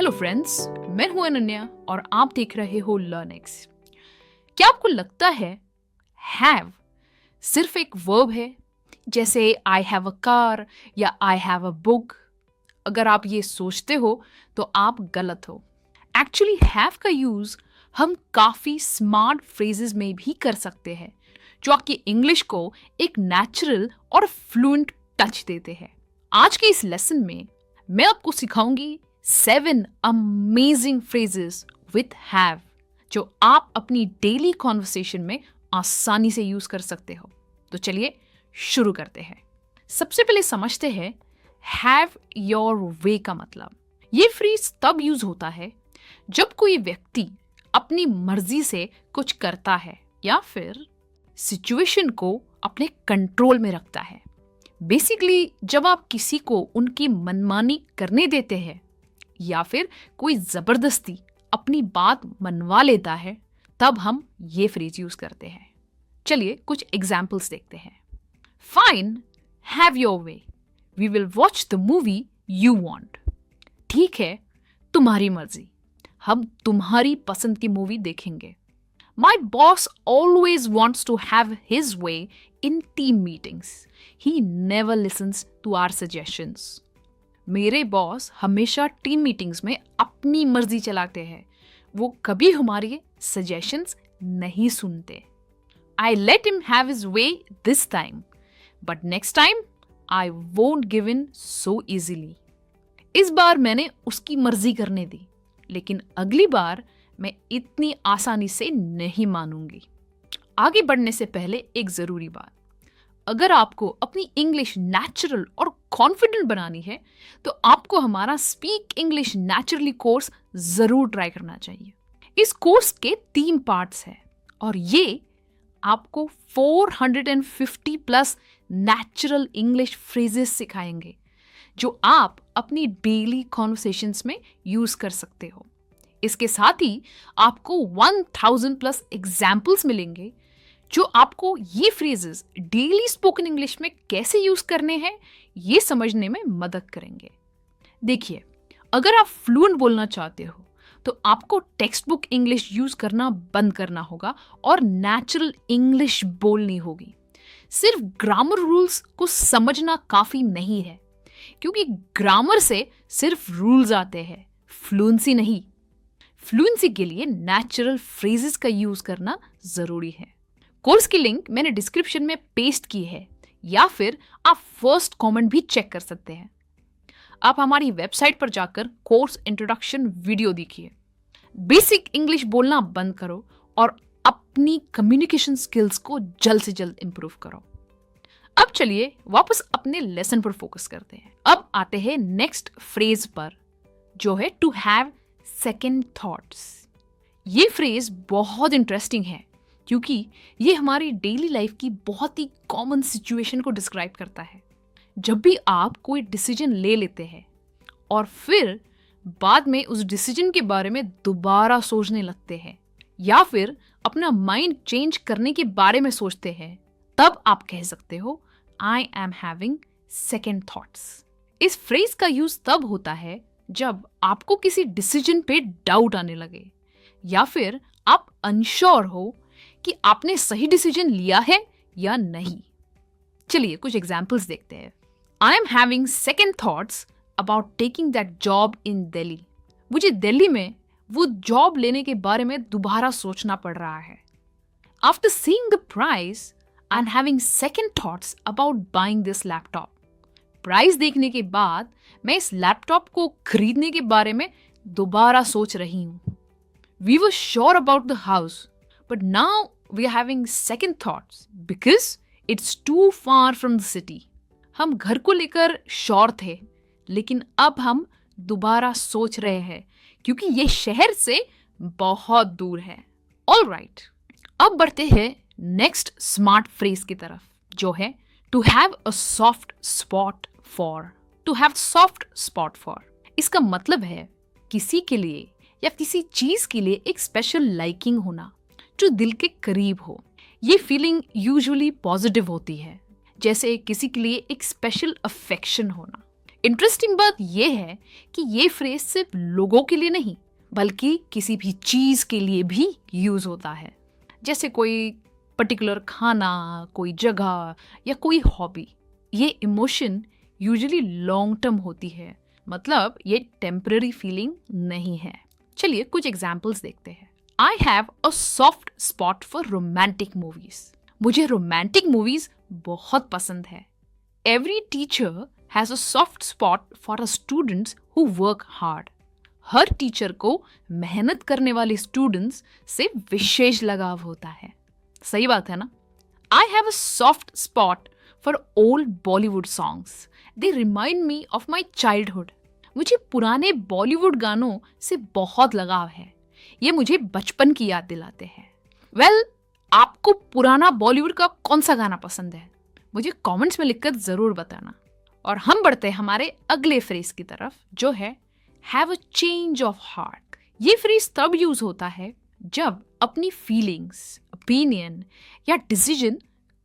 Hello friends, मैं हूं अनन्या और आप देख रहे हो लर्निंग्स। क्या आपको लगता है हैव सिर्फ एक वर्ब है, जैसे आई हैव अ कार या आई हैव अ बुक? अगर आप ये सोचते हो तो आप गलत हो। एक्चुअली हैव का यूज हम काफी स्मार्ट फ्रेजेस में भी कर सकते हैं, जो आपकी इंग्लिश को एक नेचुरल और फ्लुएंट टच देते हैं। आज के इस लेसन में मैं आपको सिखाऊंगी 7 अमेजिंग फ्रेजेस विथ हैव, जो आप अपनी डेली कॉन्वर्सेशन में आसानी से यूज कर सकते हो। तो चलिए शुरू करते हैं। सबसे पहले समझते हैं हैव योर वे का मतलब। ये फ्रेज तब यूज होता है जब कोई व्यक्ति अपनी मर्जी से कुछ करता है या फिर सिचुएशन को अपने कंट्रोल में रखता है। बेसिकली जब आप किसी को उनकी मनमानी करने देते हैं या फिर कोई जबरदस्ती अपनी बात मनवा लेता है, तब हम ये फ्रेज यूज करते हैं। चलिए कुछ एग्जाम्पल्स देखते हैं। Fine, have your way, we will watch the movie you want. ठीक है, तुम्हारी मर्जी, हम तुम्हारी पसंद की मूवी देखेंगे। My boss always wants to have his way in team meetings. He never listens to our suggestions. मेरे बॉस हमेशा टीम मीटिंग्स में अपनी मर्जी चलाते हैं, वो कभी हमारे सजेशंस नहीं सुनते। I let him have his way this time, but next time I won't give in so easily. इस बार मैंने उसकी मर्जी करने दी, लेकिन अगली बार मैं इतनी आसानी से नहीं मानूंगी। आगे बढ़ने से पहले एक जरूरी बात, अगर आपको अपनी इंग्लिश नेचुरल और कॉन्फिडेंट बनानी है तो आपको हमारा स्पीक इंग्लिश नेचुरली कोर्स जरूर ट्राई करना चाहिए। इस कोर्स के 3 पार्ट्स हैं और ये आपको 450 प्लस नेचुरल इंग्लिश फ्रेजेस सिखाएंगे, जो आप अपनी डेली कॉन्वर्सेशंस में यूज कर सकते हो। इसके साथ ही आपको 1000 प्लस एग्जाम्पल्स मिलेंगे, जो आपको ये फ्रेजेस डेली स्पोकन इंग्लिश में कैसे यूज करने हैं ये समझने में मदद करेंगे। देखिए, अगर आप फ्लुएंट बोलना चाहते हो तो आपको टेक्स्ट बुक इंग्लिश यूज करना बंद करना होगा और नेचुरल इंग्लिश बोलनी होगी। सिर्फ ग्रामर रूल्स को समझना काफी नहीं है, क्योंकि ग्रामर से सिर्फ रूल्स आते हैं, फ्लुएंसी नहीं। फ्लुएंसी के लिए नेचुरल फ्रेजेस का यूज करना जरूरी है। कोर्स की लिंक मैंने डिस्क्रिप्शन में पेस्ट की है, या फिर आप फर्स्ट कमेंट भी चेक कर सकते हैं। आप हमारी वेबसाइट पर जाकर कोर्स इंट्रोडक्शन वीडियो देखिए। बेसिक इंग्लिश बोलना बंद करो और अपनी कम्युनिकेशन स्किल्स को जल्द से जल्द इंप्रूव करो। अब चलिए वापस अपने लेसन पर फोकस करते हैं। अब आते हैं नेक्स्ट फ्रेज पर, जो है टू हैव सेकेंड थॉट्स। ये फ्रेज बहुत इंटरेस्टिंग है, क्योंकि ये हमारी डेली लाइफ की बहुत ही कॉमन सिचुएशन को डिस्क्राइब करता है। जब भी आप कोई डिसीजन ले लेते हैं और फिर बाद में उस डिसीजन के बारे में दोबारा सोचने लगते हैं या फिर अपना माइंड चेंज करने के बारे में सोचते हैं, तब आप कह सकते हो I am having second thoughts. इस फ्रेज का यूज तब होता है जब आपको किसी डिसीजन पे डाउट आने लगे या फिर आप अनश्योर हो कि आपने सही डिसीजन लिया है या नहीं। चलिए कुछ एग्जांपल्स देखते हैं। I am having second thoughts about taking that job in Delhi. मुझे दिल्ली में वो जॉब लेने के बारे में दोबारा सोचना पड़ रहा है। After seeing the price, I am having second thoughts about buying this laptop. Price देखने के बाद मैं इस लैपटॉप को खरीदने के बारे में दोबारा सोच रही हूँ। We were sure about the house, but now we are having second thoughts because it's too far from the city. हम घर को लेकर श्योर थे, लेकिन अब हम दोबारा सोच रहे हैं क्योंकि ये शहर से बहुत दूर है। ऑल राइट, अब बढ़ते हैं नेक्स्ट स्मार्ट फ्रेज की तरफ, जो है to have a soft spot for. To have soft spot for, इसका मतलब है किसी के लिए या किसी चीज के लिए एक स्पेशल लाइकिंग होना जो दिल के करीब हो। ये फीलिंग यूजुअली पॉजिटिव होती है, जैसे किसी के लिए एक स्पेशल अफेक्शन होना। इंटरेस्टिंग बात यह है कि ये फ्रेज सिर्फ लोगों के लिए नहीं बल्कि किसी भी चीज के लिए भी यूज होता है, जैसे कोई पर्टिकुलर खाना, कोई जगह या कोई हॉबी। ये इमोशन यूजुअली लॉन्ग टर्म होती है, मतलब ये टेम्पररी फीलिंग नहीं है। चलिए कुछ एग्जाम्पल्स देखते हैं। I have a soft spot for romantic movies. मुझे रोमांटिक मूवीज बहुत पसंद है। Every teacher has a soft spot for a students who work hard. Her teacher को मेहनत करने वाले स्टूडेंट्स से विशेष लगाव होता है। सही बात है ना? I have a soft spot for old Bollywood songs. They remind me of my childhood. मुझे पुराने बॉलीवुड गानों से बहुत लगाव है। ये मुझे बचपन की याद दिलाते हैं। वेल, आपको पुराना बॉलीवुड का कौन सा गाना पसंद है? मुझे कमेंट्स में लिखकर जरूर बताना। और हम बढ़ते हैं हमारे अगले फ्रेज की तरफ, जो है have a change of heart. ये फ्रेज तब यूज होता है जब अपनी फीलिंग्स, ओपिनियन या डिसीजन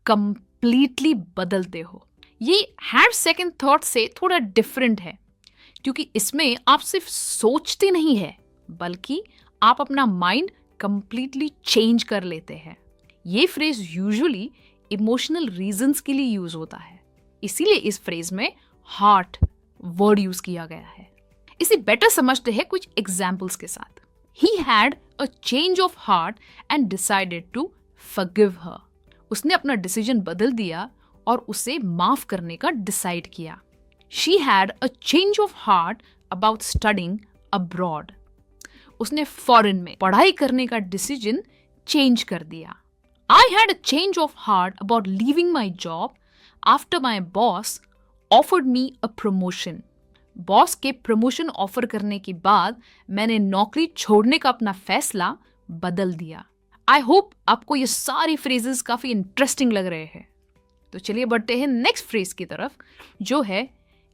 कंप्लीटली बदलते हो। ये हैव सेकंड थॉट से थोड़ा डिफरेंट है, क्योंकि इसमें आप सिर्फ सोचते नहीं है बल्कि आप अपना माइंड कंप्लीटली चेंज कर लेते हैं। ये फ्रेज यूजुअली इमोशनल रीजंस के लिए यूज होता है, इसीलिए इस फ्रेज में हार्ट वर्ड यूज किया गया है। इसे बेटर समझते हैं कुछ एग्जाम्पल्स के साथ। He had a change of heart and decided to forgive her. उसने अपना डिसीजन बदल दिया और उसे माफ करने का डिसाइड किया। She had a change of heart about studying abroad. उसने फॉरेन में पढ़ाई करने का डिसीजन चेंज कर दिया। I had a change of heart about leaving my job after my boss offered me a promotion. Boss के promotion offer करने के बाद मैंने नौकरी छोड़ने का अपना फैसला बदल दिया। आई होप आपको ये सारी फ्रेजेस काफी इंटरेस्टिंग लग रहे हैं। तो चलिए बढ़ते हैं नेक्स्ट फ्रेज की तरफ, जो है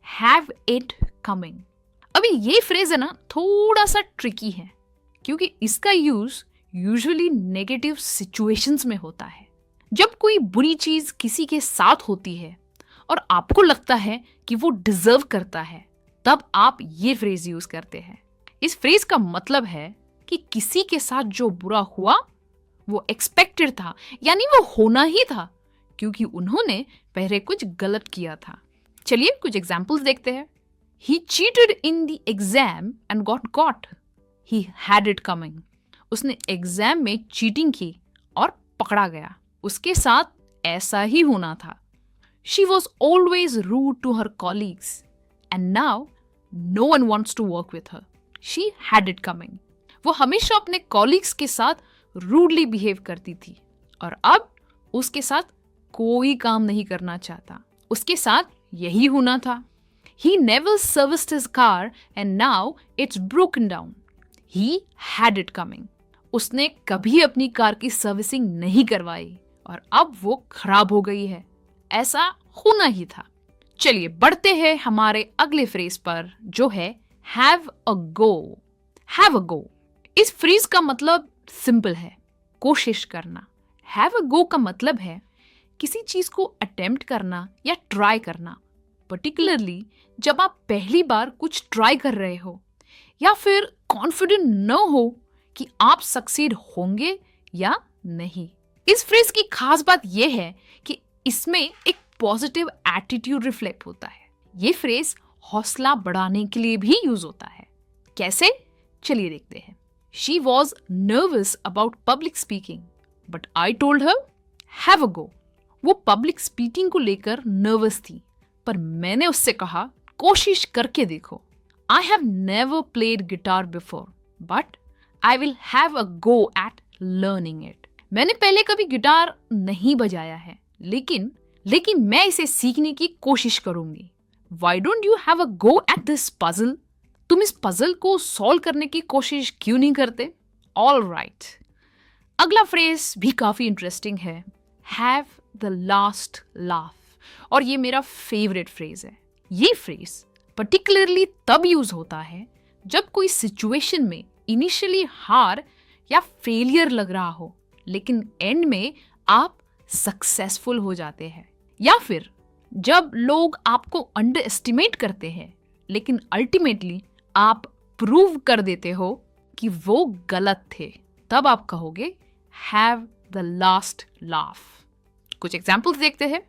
हैव इट कमिंग। अभी ये फ्रेज है ना, थोड़ा सा ट्रिकी है, क्योंकि इसका यूज यूजुअली नेगेटिव सिचुएशंस में होता है। जब कोई बुरी चीज किसी के साथ होती है और आपको लगता है कि वो डिजर्व करता है, तब आप ये फ्रेज यूज करते हैं। इस फ्रेज का मतलब है कि किसी के साथ जो बुरा हुआ वो एक्सपेक्टेड था, यानी वो होना ही था, क्योंकि उन्होंने पहले कुछ गलत किया था। चलिए कुछ एग्जाम्पल्स देखते हैं। He cheated in the exam and got caught. He had it coming. उसने एग्जाम में चीटिंग की और पकड़ा गया। उसके साथ ऐसा ही होना था। She was always rude to her colleagues and now no one wants to work with her. She had it coming. वो हमेशा अपने कॉलीग्स के साथ रूडली बिहेव करती थी और अब उसके साथ कोई काम नहीं करना चाहता। उसके साथ यही होना था। He never serviced his car and now it's broken down. He had it coming. उसने कभी अपनी कार की सर्विसिंग नहीं करवाई और अब वो खराब हो गई है। ऐसा होना ही था। चलिए बढ़ते हैं हमारे अगले फ्रेज पर, जो है have a go. Have a go. इस फ्रेज का मतलब सिंपल है, कोशिश करना। Have a go का मतलब है किसी चीज को अटेम्प्ट करना या ट्राई करना, पर्टिकुलरली जब आप पहली बार कुछ ट्राई कर रहे हो या फिर कॉन्फिडेंट न हो कि आप सक्सीड होंगे या नहीं। इस फ्रेज की खास बात यह है कि इसमें एक पॉजिटिव एटीट्यूड रिफ्लेक्ट होता है। ये फ्रेज हौसला बढ़ाने के लिए भी यूज होता है। कैसे? चलिए देखते हैं। She was nervous about public speaking, but I told her, have a go. वो पब्लिक स्पीकिंग को लेकर नर्वस थी, पर मैंने उससे कहा कोशिश करके देखो। I have never played guitar before, but I will have a go at learning it. मैंने पहले कभी गिटार नहीं बजाया है, लेकिन मैं इसे सीखने की कोशिश करूंगी। Why don't you have a go at this puzzle? तुम इस पजल को सॉल्व करने की कोशिश क्यों नहीं करते? All right. अगला फ्रेज भी काफी इंटरेस्टिंग है, have the last laugh. और ये मेरा फेवरेट फ्रेज है। ये फ्रेज पर्टिकुलरली तब यूज होता है जब कोई सिचुएशन में इनिशियली हार या फेलियर लग रहा हो, लेकिन एंड में आप सक्सेसफुल हो जाते हैं, या फिर जब लोग आपको अंडर एस्टिमेट करते हैं लेकिन अल्टीमेटली आप प्रूव कर देते हो कि वो गलत थे, तब आप कहोगे हैव द लास्ट लाफ। कुछ एग्जाम्पल्स देखते हैं।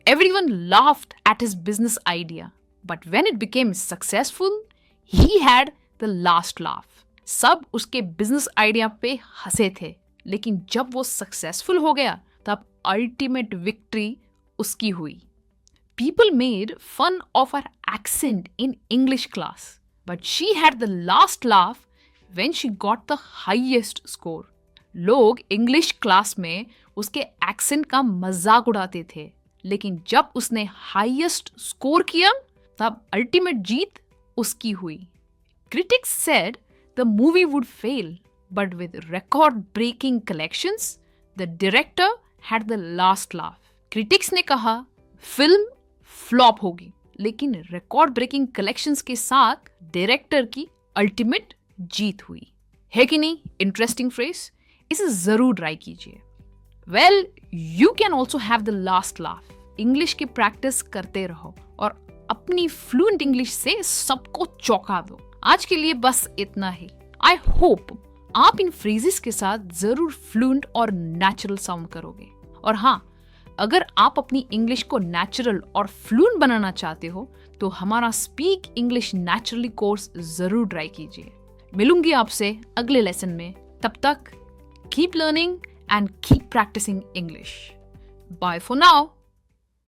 Everyone laughed at his business idea, but when it became successful, he had the last laugh. सब उसके बिजनेस आइडिया पे हंसे थे, लेकिन जब वो सक्सेसफुल हो गया तब अल्टीमेट विक्ट्री उसकी हुई। People made fun of her accent in English class, but she had the last laugh when she got the highest score. लोग इंग्लिश क्लास में उसके एक्सेंट का मजाक उड़ाते थे, लेकिन जब उसने हाईएस्ट स्कोर किया तब अल्टीमेट जीत उसकी हुई। Critics said the movie would fail, but with record breaking collections the director had the last laugh. Critics ने कहा फिल्म फ्लॉप होगी, लेकिन रिकॉर्ड ब्रेकिंग कलेक्शंस के साथ डायरेक्टर की अल्टीमेट जीत हुई। है कि नहीं इंटरेस्टिंग फ्रेज? इसे जरूर ट्राई कीजिए। Well, you can also have the last laugh. English की प्रैक्टिस करते रहो और अपनी फ्लुएंट इंग्लिश से सबको चौंका दो। आज के लिए बस इतना ही। आई होप आप इन फ्रेजेस के साथ जरूर फ्लुएंट और नेचुरल साउंड करोगे। और हाँ, अगर आप अपनी इंग्लिश को नेचुरल और फ्लुएंट बनाना चाहते हो तो हमारा स्पीक इंग्लिश नेचुरली कोर्स जरूर ट्राई कीजिए। मिलूंगी आपसे अगले लेसन में। तब तक keep learning and keep practicing English. Bye for now.